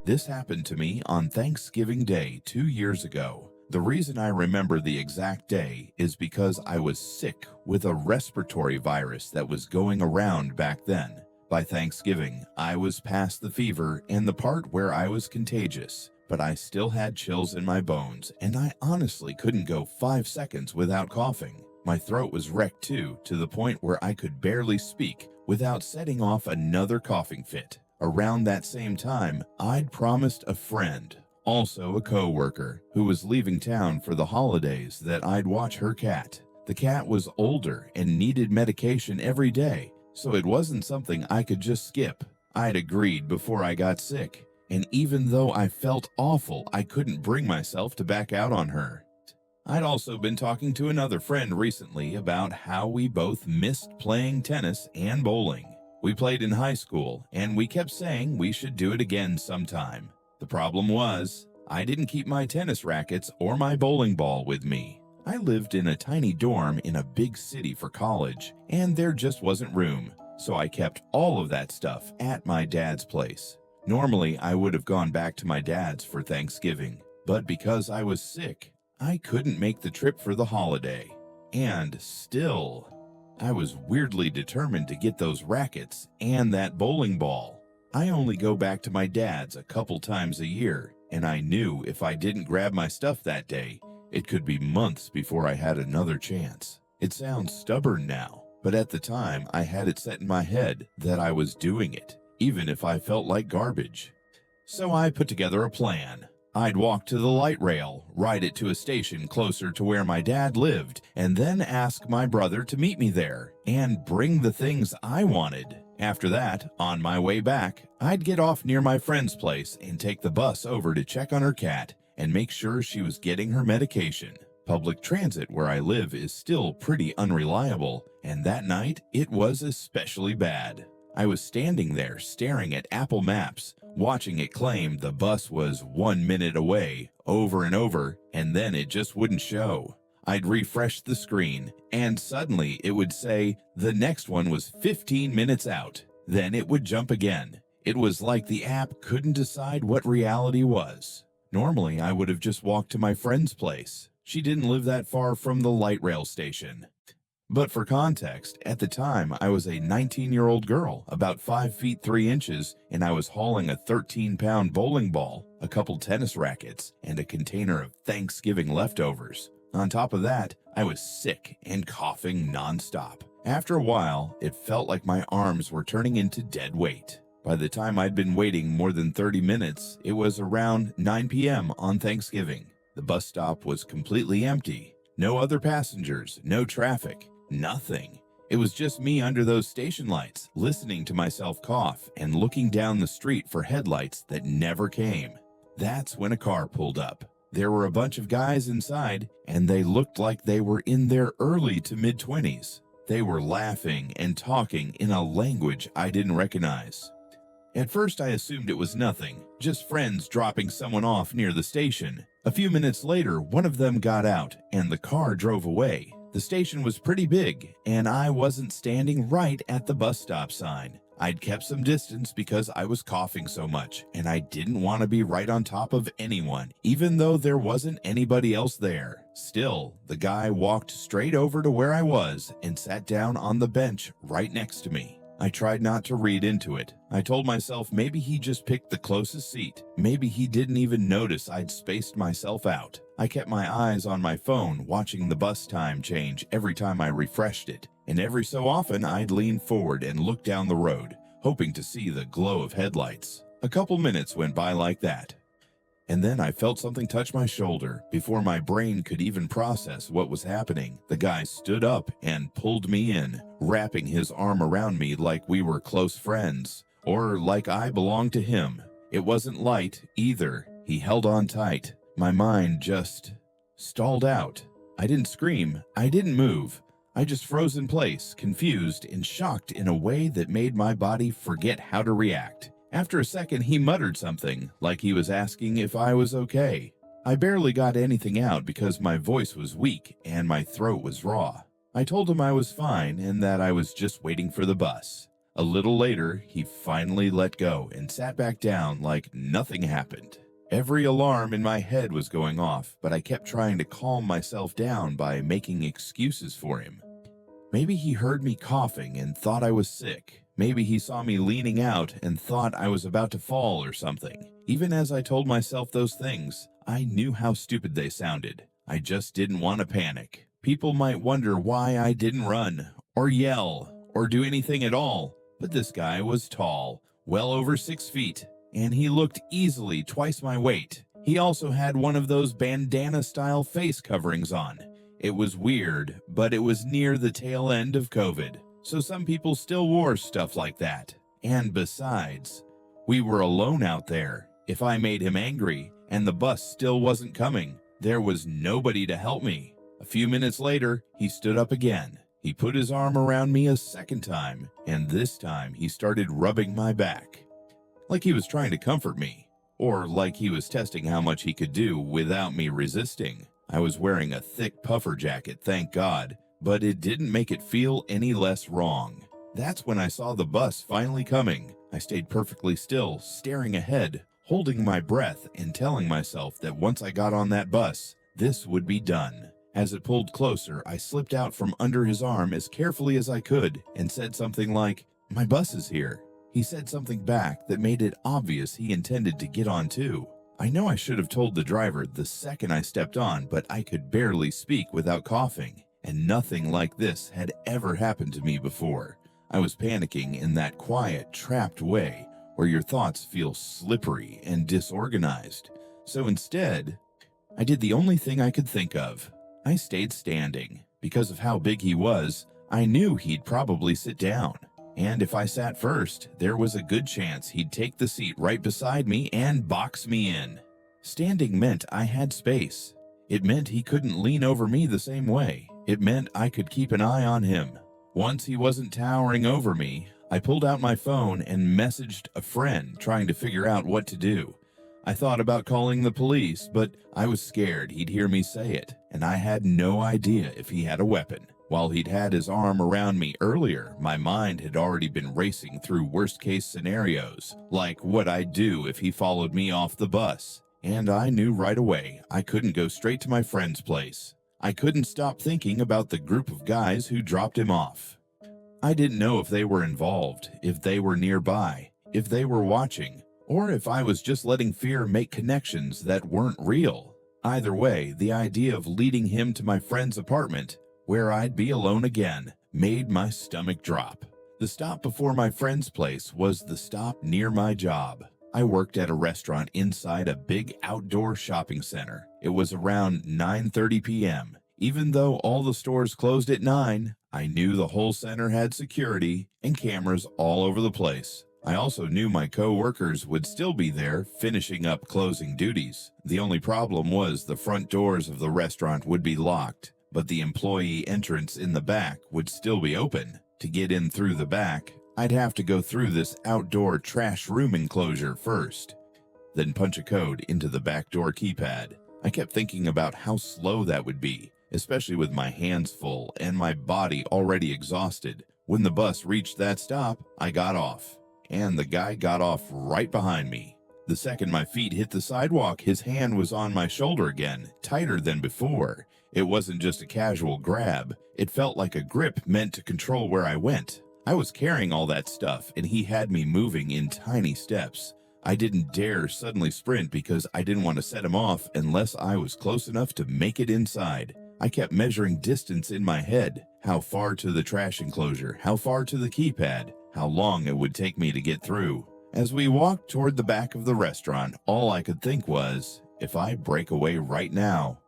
This happened to me on Thanksgiving Day 2 years ago. The reason I remember the exact day is because I was sick with a respiratory virus that was going around back then. By Thanksgiving, I was past the fever and the part where I was contagious, but I still had chills in my bones, and I honestly couldn't go 5 seconds without coughing. My throat was wrecked too, to the point where I could barely speak without setting off another coughing fit. Around that same time, I'd promised a friend, also a co-worker, who was leaving town for the holidays, that I'd watch her cat. The cat was older and needed medication every day, so it wasn't something I could just skip. I'd agreed before I got sick, and even though I felt awful, I couldn't bring myself to back out on her. I'd also been talking to another friend recently about how we both missed playing tennis and bowling. We played in high school, and we kept saying we should do it again sometime. The problem was, I didn't keep my tennis rackets or my bowling ball with me. I lived in a tiny dorm in a big city for college, and there just wasn't room, so I kept all of that stuff at my dad's place. Normally, I would have gone back to my dad's for Thanksgiving, but because I was sick, I couldn't make the trip for the holiday. And still, I was weirdly determined to get those rackets and that bowling ball. I only go back to my dad's a couple times a year, and I knew if I didn't grab my stuff that day, it could be months before I had another chance. It sounds stubborn now, but at the time I had it set in my head that I was doing it, even if I felt like garbage. So I put together a plan. I'd walk to the light rail, ride it to a station closer to where my dad lived, and then ask my brother to meet me there and bring the things I wanted. After that, on my way back, I'd get off near my friend's place and take the bus over to check on her cat and make sure she was getting her medication. Public transit where I live is still pretty unreliable, and that night it was especially bad. I was standing there staring at Apple Maps, watching it claim the bus was 1 minute away over and over, and then it just wouldn't show. I'd refresh the screen, and suddenly it would say the next one was 15 minutes out. Then it would jump again. It was like the app couldn't decide what reality was. Normally, I would have just walked to my friend's place. She didn't live that far from the light rail station. But for context, at the time, I was a 19-year-old girl, about 5 feet 3 inches, and I was hauling a 13-pound bowling ball, a couple tennis rackets, and a container of Thanksgiving leftovers. On top of that, I was sick and coughing nonstop. After a while, it felt like my arms were turning into dead weight. By the time I'd been waiting more than 30 minutes, it was around 9 p.m. on Thanksgiving. The bus stop was completely empty. No other passengers, no traffic. Nothing. It was just me under those station lights, listening to myself cough and looking down the street for headlights that never came. That's when a car pulled up. There were a bunch of guys inside, and they looked like they were in their early to mid-20s. They were laughing and talking in a language I didn't recognize. At first I assumed it was nothing, just friends dropping someone off near the station. A few minutes later, one of them got out, and the car drove away. The station was pretty big, and I wasn't standing right at the bus stop sign. I'd kept some distance because I was coughing so much, and I didn't want to be right on top of anyone, even though there wasn't anybody else there. Still, the guy walked straight over to where I was and sat down on the bench right next to me. I tried not to read into it. I told myself maybe he just picked the closest seat. Maybe he didn't even notice I'd spaced myself out. I kept my eyes on my phone, watching the bus time change every time I refreshed it. And every so often, I'd lean forward and look down the road, hoping to see the glow of headlights. A couple minutes went by like that. And then I felt something touch my shoulder. Before my brain could even process what was happening, the guy stood up and pulled me in, wrapping his arm around me like we were close friends, or like I belonged to him. It wasn't light either. He held on tight. My mind just stalled out. I didn't scream. I didn't move. I just froze in place, confused and shocked in a way that made my body forget how to react. After a second, he muttered something, like he was asking if I was okay. I barely got anything out because my voice was weak and my throat was raw. I told him I was fine and that I was just waiting for the bus. A little later, he finally let go and sat back down like nothing happened. Every alarm in my head was going off, but I kept trying to calm myself down by making excuses for him. Maybe he heard me coughing and thought I was sick. Maybe he saw me leaning out and thought I was about to fall or something. Even as I told myself those things, I knew how stupid they sounded. I just didn't want to panic. People might wonder why I didn't run, or yell, or do anything at all. But this guy was tall, well over 6 feet, and he looked easily twice my weight. He also had one of those bandana-style face coverings on. It was weird, but it was near the tail end of COVID, so some people still wore stuff like that. And besides, we were alone out there. If I made him angry, and the bus still wasn't coming, there was nobody to help me. A few minutes later, he stood up again. He put his arm around me a second time, and this time he started rubbing my back. Like he was trying to comfort me, or like he was testing how much he could do without me resisting. I was wearing a thick puffer jacket, thank God, but it didn't make it feel any less wrong. That's when I saw the bus finally coming. I stayed perfectly still, staring ahead, holding my breath and telling myself that once I got on that bus, this would be done. As it pulled closer, I slipped out from under his arm as carefully as I could and said something like, "My bus is here." He said something back that made it obvious he intended to get on too. I know I should have told the driver the second I stepped on, but I could barely speak without coughing, and nothing like this had ever happened to me before. I was panicking in that quiet, trapped way where your thoughts feel slippery and disorganized. So instead, I did the only thing I could think of. I stayed standing. Because of how big he was, I knew he'd probably sit down. And if I sat first, there was a good chance he'd take the seat right beside me and box me in. Standing meant I had space. It meant he couldn't lean over me the same way. It meant I could keep an eye on him. Once he wasn't towering over me, I pulled out my phone and messaged a friend trying to figure out what to do. I thought about calling the police, but I was scared he'd hear me say it, and I had no idea if he had a weapon. While he'd had his arm around me earlier, my mind had already been racing through worst-case scenarios, like what I'd do if he followed me off the bus. And I knew right away I couldn't go straight to my friend's place. I couldn't stop thinking about the group of guys who dropped him off. I didn't know if they were involved, if they were nearby, if they were watching, or if I was just letting fear make connections that weren't real. Either way, the idea of leading him to my friend's apartment, where I'd be alone again, made my stomach drop. The stop before my friend's place was the stop near my job. I worked at a restaurant inside a big outdoor shopping center. It was around 9:30 p.m. Even though all the stores closed at 9, I knew the whole center had security and cameras all over the place. I also knew my co-workers would still be there finishing up closing duties. The only problem was the front doors of the restaurant would be locked, but the employee entrance in the back would still be open. To get in through the back, I'd have to go through this outdoor trash room enclosure first, then punch a code into the back door keypad. I kept thinking about how slow that would be, especially with my hands full and my body already exhausted. When the bus reached that stop, I got off, and the guy got off right behind me. The second my feet hit the sidewalk, his hand was on my shoulder again, tighter than before. It wasn't just a casual grab. It felt like a grip meant to control where I went. I was carrying all that stuff, and he had me moving in tiny steps. I didn't dare suddenly sprint because I didn't want to set him off unless I was close enough to make it inside. I kept measuring distance in my head. How far to the trash enclosure? How far to the keypad? How long it would take me to get through? As we walked toward the back of the restaurant, all I could think was, if I break away right now,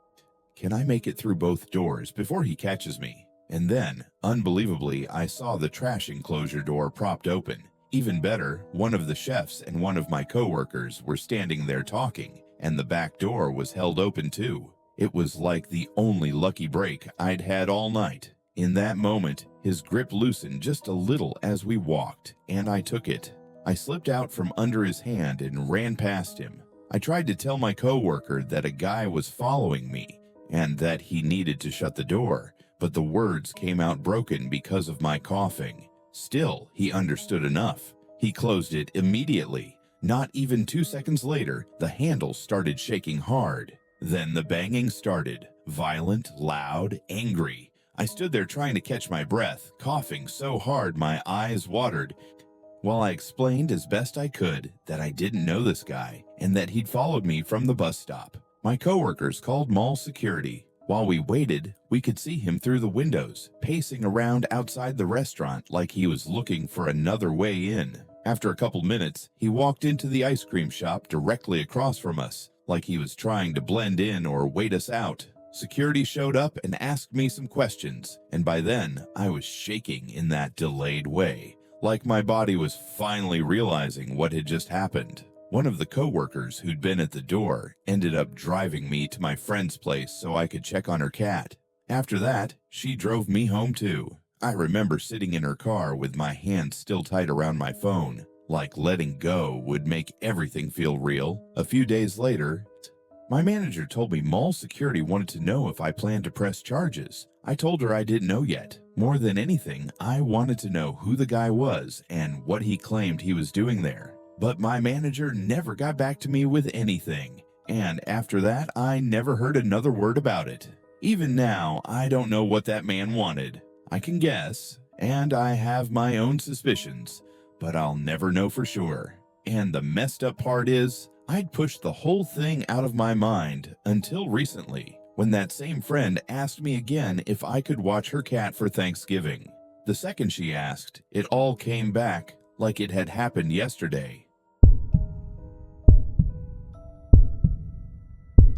can I make it through both doors before he catches me? And then, unbelievably, I saw the trash enclosure door propped open. Even better, one of the chefs and one of my coworkers were standing there talking, and the back door was held open too. It was like the only lucky break I'd had all night. In that moment, his grip loosened just a little as we walked, and I took it. I slipped out from under his hand and ran past him. I tried to tell my coworker that a guy was following me and that he needed to shut the door, but the words came out broken because of my coughing. Still, he understood enough. He closed it immediately. Not even 2 seconds later, the handle started shaking hard. Then the banging started. Violent, loud, angry. I stood there trying to catch my breath, coughing so hard my eyes watered, while I explained as best I could that I didn't know this guy and that he'd followed me from the bus stop. My coworkers called mall security. While we waited, we could see him through the windows, pacing around outside the restaurant like he was looking for another way in. After a couple minutes, he walked into the ice cream shop directly across from us, like he was trying to blend in or wait us out. Security showed up and asked me some questions, and by then, I was shaking in that delayed way, like my body was finally realizing what had just happened. One of the coworkers who'd been at the door ended up driving me to my friend's place so I could check on her cat. After that, she drove me home too. I remember sitting in her car with my hand still tight around my phone, like letting go would make everything feel real. A few days later, my manager told me mall security wanted to know if I planned to press charges. I told her I didn't know yet. More than anything, I wanted to know who the guy was and what he claimed he was doing there. But my manager never got back to me with anything, and after that, I never heard another word about it. Even now, I don't know what that man wanted. I can guess, and I have my own suspicions, but I'll never know for sure. And the messed up part is, I'd pushed the whole thing out of my mind until recently, when that same friend asked me again if I could watch her cat for Thanksgiving. The second she asked, it all came back like it had happened yesterday.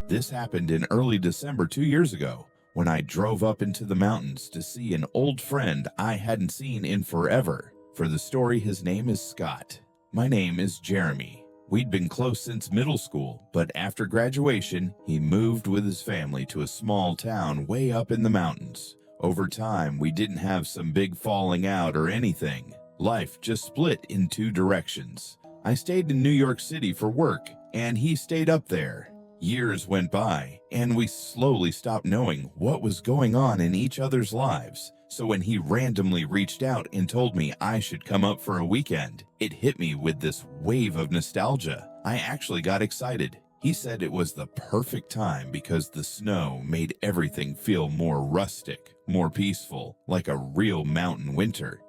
This happened in early December 2 years ago, when I drove up into the mountains to see an old friend I hadn't seen in forever. For the story, his name is Scott. My name is Jeremy. We'd been close since middle school, but after graduation, he moved with his family to a small town way up in the mountains. Over time, we didn't have some big falling out or anything. Life just split in two directions. I stayed in New York City for work, and he stayed up there. Years went by, and we slowly stopped knowing what was going on in each other's lives. So when he randomly reached out and told me I should come up for a weekend, it hit me with this wave of nostalgia. I actually got excited. He said it was the perfect time because the snow made everything feel more rustic, more peaceful, like a real mountain winter.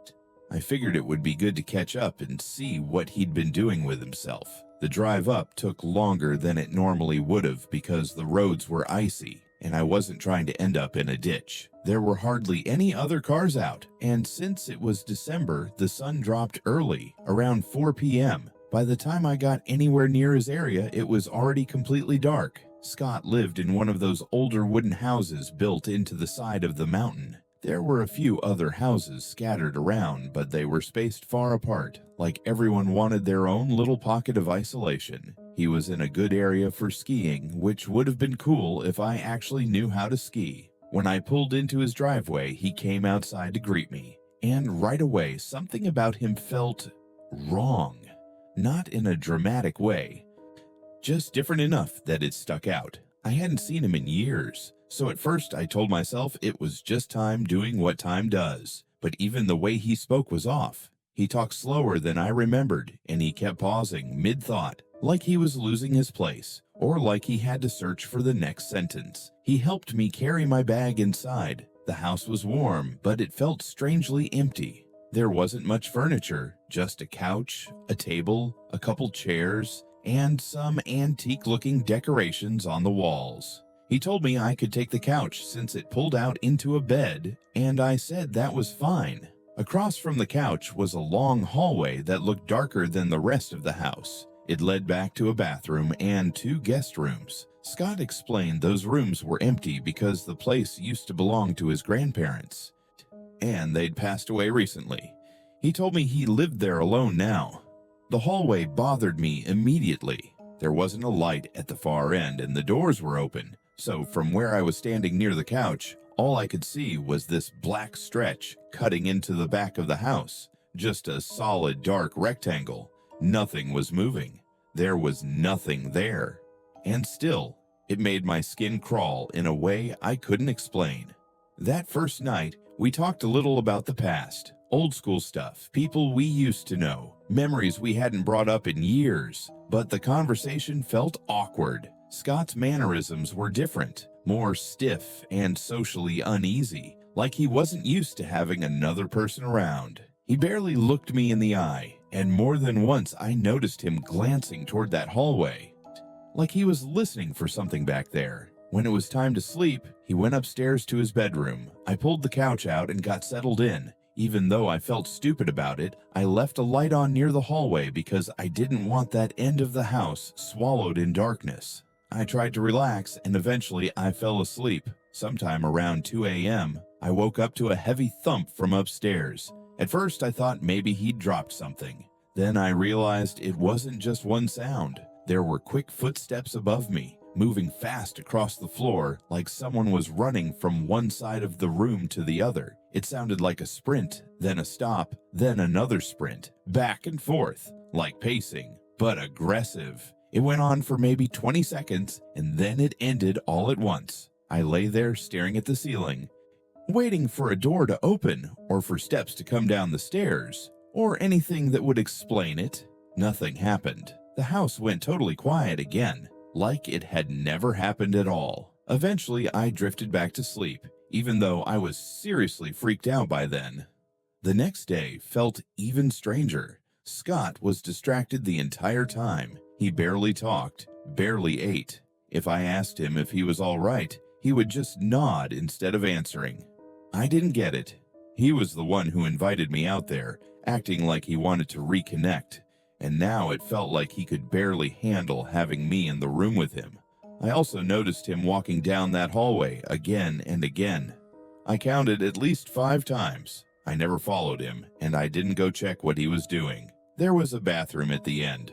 I figured it would be good to catch up and see what he'd been doing with himself. The drive up took longer than it normally would have because the roads were icy, and I wasn't trying to end up in a ditch. There were hardly any other cars out, and since it was December, the sun dropped early, around 4 p.m. By the time I got anywhere near his area, it was already completely dark. Scott lived in one of those older wooden houses built into the side of the mountain. There were a few other houses scattered around, but they were spaced far apart, like everyone wanted their own little pocket of isolation. He was in a good area for skiing, which would have been cool if I actually knew how to ski. When I pulled into his driveway, he came outside to greet me, and right away, something about him felt wrong. Not in a dramatic way, just different enough that it stuck out. I hadn't seen him in years, so at first I told myself it was just time doing what time does. But even the way he spoke was off. He talked slower than I remembered, and he kept pausing mid-thought, like he was losing his place, or like he had to search for the next sentence. He helped me carry my bag inside. The house was warm, but it felt strangely empty. There wasn't much furniture, just a couch, a table, a couple chairs, and some antique-looking decorations on the walls. He told me I could take the couch since it pulled out into a bed, and I said that was fine. Across from the couch was a long hallway that looked darker than the rest of the house. It led back to a bathroom and 2 guest rooms. Scott explained those rooms were empty because the place used to belong to his grandparents, and they'd passed away recently. He told me he lived there alone now. The hallway bothered me immediately. There wasn't a light at the far end, and the doors were open. So from where I was standing near the couch, all I could see was this black stretch cutting into the back of the house. Just a solid dark rectangle. Nothing was moving. There was nothing there. And still, it made my skin crawl in a way I couldn't explain. That first night, we talked a little about the past, Old school stuff, people we used to know, memories we hadn't brought up in years. But the conversation felt awkward. Scott's mannerisms were different, more stiff and socially uneasy, like he wasn't used to having another person around. He barely looked me in the eye, and more than once I noticed him glancing toward that hallway, like he was listening for something back there. When it was time to sleep, he went upstairs to his bedroom. I pulled the couch out and got settled in. Even though I felt stupid about it, I left a light on near the hallway because I didn't want that end of the house swallowed in darkness. I tried to relax, and eventually I fell asleep. Sometime around 2 a.m., I woke up to a heavy thump from upstairs. At first I thought maybe he'd dropped something. Then I realized it wasn't just one sound. There were quick footsteps above me, moving fast across the floor like someone was running from one side of the room to the other. It sounded like a sprint, then a stop, then another sprint, back and forth, like pacing, but aggressive. It went on for maybe 20 seconds, and then it ended all at once. I lay there staring at the ceiling, waiting for a door to open, or for steps to come down the stairs, or anything that would explain it. Nothing happened. The house went totally quiet again, like it had never happened at all. Eventually, I drifted back to sleep, even though I was seriously freaked out by then. The next day felt even stranger. Scott was distracted the entire time. He barely talked, barely ate. If I asked him if he was all right, he would just nod instead of answering. I didn't get it. He was the one who invited me out there, acting like he wanted to reconnect, and now it felt like he could barely handle having me in the room with him. I also noticed him walking down that hallway again and again. I counted at least 5 times. I never followed him, and I didn't go check what he was doing. There was a bathroom at the end,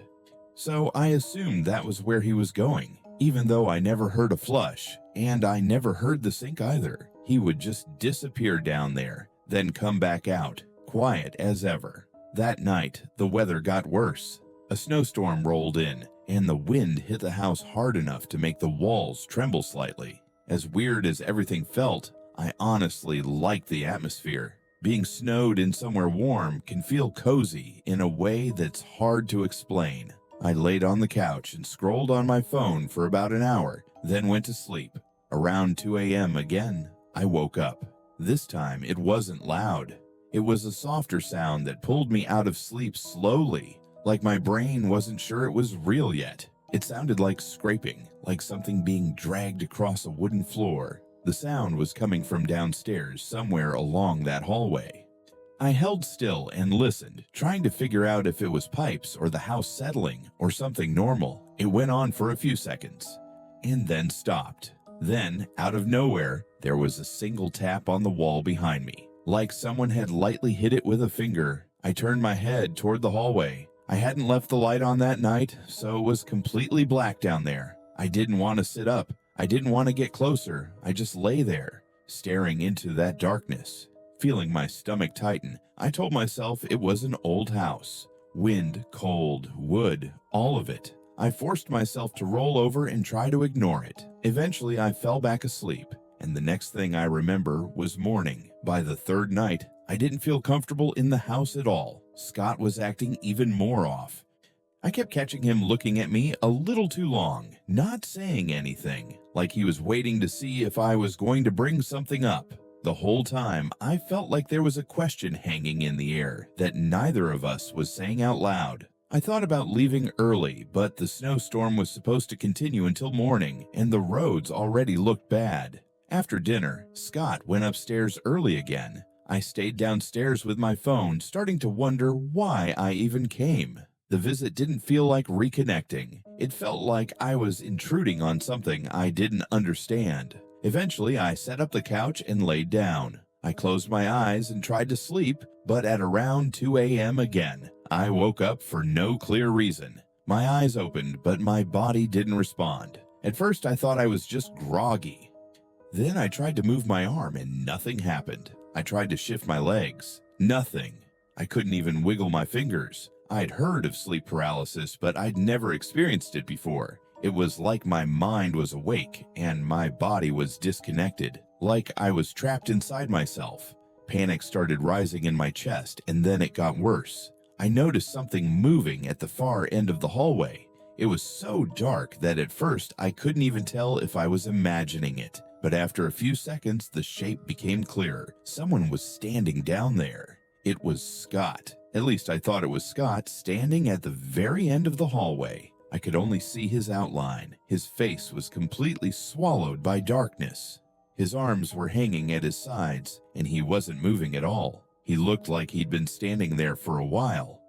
so I assumed that was where he was going, even though I never heard a flush, and I never heard the sink either. He would just disappear down there, then come back out, quiet as ever. That night, the weather got worse. A snowstorm rolled in, and the wind hit the house hard enough to make the walls tremble slightly. As weird as everything felt, I honestly liked the atmosphere. Being snowed in somewhere warm can feel cozy in a way that's hard to explain. I laid on the couch and scrolled on my phone for about an hour, then went to sleep. Around 2 a.m. again, I woke up. This time, it wasn't loud. It was a softer sound that pulled me out of sleep slowly, like my brain wasn't sure it was real yet. It sounded like scraping, like something being dragged across a wooden floor. The sound was coming from downstairs, somewhere along that hallway. I held still and listened, trying to figure out if it was pipes or the house settling or something normal. It went on for a few seconds, and then stopped. Then, out of nowhere, there was a single tap on the wall behind me, like someone had lightly hit it with a finger. I turned my head toward the hallway. I hadn't left the light on that night, so it was completely black down there. I didn't want to sit up. I didn't want to get closer. I just lay there, staring into that darkness. Feeling my stomach tighten, I told myself it was an old house. Wind, cold, wood, all of it. I forced myself to roll over and try to ignore it. Eventually, I fell back asleep, and the next thing I remember was morning. By the 3rd night, I didn't feel comfortable in the house at all. Scott was acting even more off. I kept catching him looking at me a little too long, not saying anything, like he was waiting to see if I was going to bring something up. The whole time, I felt like there was a question hanging in the air that neither of us was saying out loud. I thought about leaving early, but the snowstorm was supposed to continue until morning, and the roads already looked bad. After dinner, Scott went upstairs early again. I stayed downstairs with my phone, starting to wonder why I even came. The visit didn't feel like reconnecting. It felt like I was intruding on something I didn't understand. Eventually, I set up the couch and laid down. I closed my eyes and tried to sleep, but at around 2 a.m. again, I woke up for no clear reason. My eyes opened, but my body didn't respond. At first, I thought I was just groggy. Then I tried to move my arm and nothing happened. I tried to shift my legs. Nothing. I couldn't even wiggle my fingers. I'd heard of sleep paralysis, but I'd never experienced it before. It was like my mind was awake and my body was disconnected, like I was trapped inside myself. Panic started rising in my chest, and then it got worse. I noticed something moving at the far end of the hallway. It was so dark that at first I couldn't even tell if I was imagining it. But after a few seconds, the shape became clearer. Someone was standing down there. It was Scott. At least I thought it was Scott, standing at the very end of the hallway. I could only see his outline. His face was completely swallowed by darkness. His arms were hanging at his sides, and he wasn't moving at all. He looked like he'd been standing there for a while,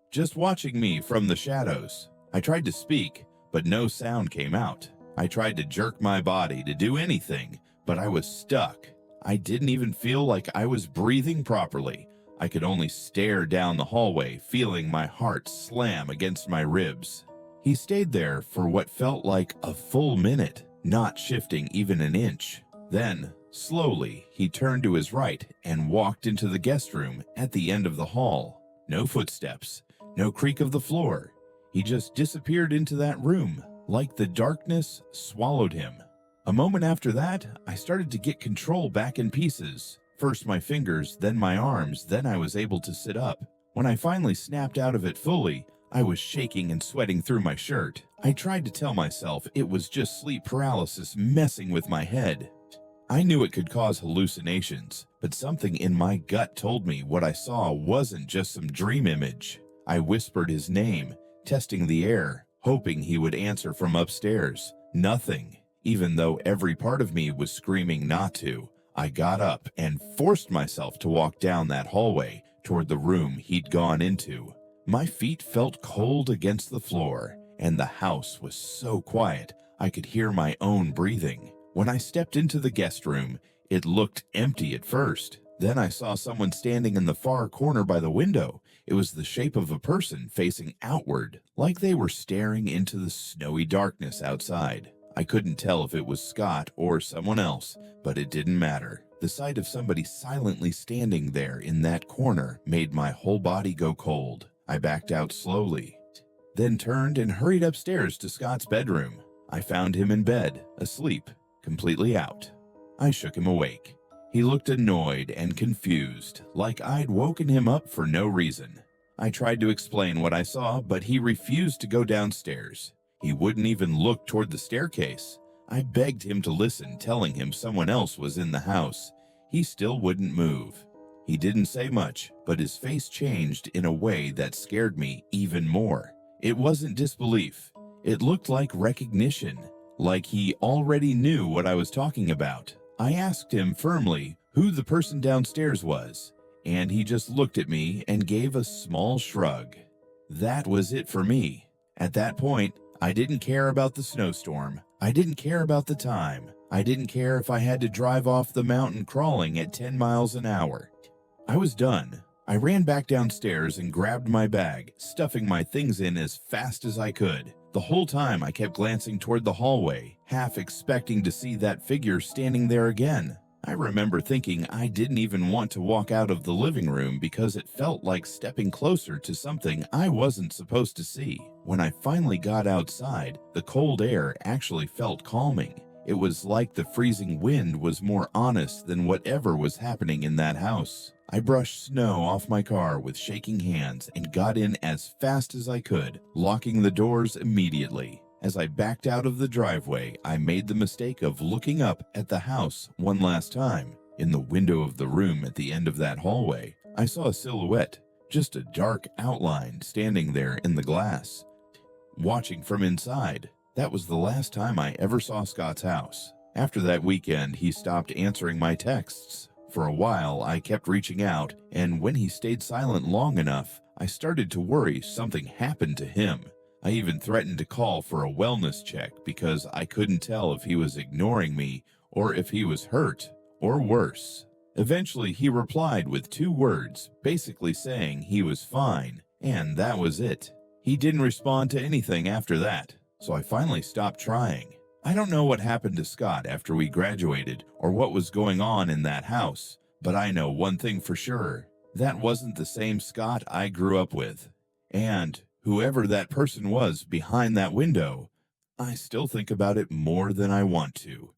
just watching me from the shadows. I tried to speak, but no sound came out. I tried to jerk my body to do anything, but I was stuck. I didn't even feel like I was breathing properly. I could only stare down the hallway, feeling my heart slam against my ribs. He stayed there for what felt like a full minute, not shifting even an inch. Then, slowly, he turned to his right and walked into the guest room at the end of the hall. No footsteps, no creak of the floor. He just disappeared into that room, like the darkness swallowed him. A moment after that, I started to get control back in pieces. First my fingers, then my arms, then I was able to sit up. When I finally snapped out of it fully, I was shaking and sweating through my shirt. I tried to tell myself it was just sleep paralysis messing with my head. I knew it could cause hallucinations, but something in my gut told me what I saw wasn't just some dream image. I whispered his name, testing the air, hoping he would answer from upstairs. Nothing. Even though every part of me was screaming not to, I got up and forced myself to walk down that hallway toward the room he'd gone into. My feet felt cold against the floor, and the house was so quiet I could hear my own breathing. When I stepped into the guest room, it looked empty at first. Then I saw someone standing in the far corner by the window. It was the shape of a person facing outward, like they were staring into the snowy darkness outside. I couldn't tell if it was Scott or someone else, but it didn't matter. The sight of somebody silently standing there in that corner made my whole body go cold. I backed out slowly, then turned and hurried upstairs to Scott's bedroom. I found him in bed, asleep, completely out. I shook him awake. He looked annoyed and confused, like I'd woken him up for no reason. I tried to explain what I saw, but he refused to go downstairs. He wouldn't even look toward the staircase. I begged him to listen, telling him someone else was in the house. He still wouldn't move. He didn't say much, but his face changed in a way that scared me even more. It wasn't disbelief. It looked like recognition, like he already knew what I was talking about. I asked him firmly who the person downstairs was, and he just looked at me and gave a small shrug. That was it for me. At that point, I didn't care about the snowstorm. I didn't care about the time. I didn't care if I had to drive off the mountain crawling at 10 miles an hour. I was done. I ran back downstairs and grabbed my bag, stuffing my things in as fast as I could. The whole time I kept glancing toward the hallway, half expecting to see that figure standing there again. I remember thinking I didn't even want to walk out of the living room because it felt like stepping closer to something I wasn't supposed to see. When I finally got outside, the cold air actually felt calming. It was like the freezing wind was more honest than whatever was happening in that house. I brushed snow off my car with shaking hands and got in as fast as I could, locking the doors immediately. As I backed out of the driveway, I made the mistake of looking up at the house one last time. In the window of the room at the end of that hallway, I saw a silhouette, just a dark outline standing there in the glass, watching from inside. That was the last time I ever saw Scott's house. After that weekend, he stopped answering my texts. For a while, I kept reaching out, and when he stayed silent long enough, I started to worry something happened to him. I even threatened to call for a wellness check because I couldn't tell if he was ignoring me or if he was hurt, or worse. Eventually, he replied with 2 words, basically saying he was fine, and that was it. He didn't respond to anything after that, so I finally stopped trying. I don't know what happened to Scott after we graduated or what was going on in that house, but I know one thing for sure. That wasn't the same Scott I grew up with. And whoever that person was behind that window, I still think about it more than I want to.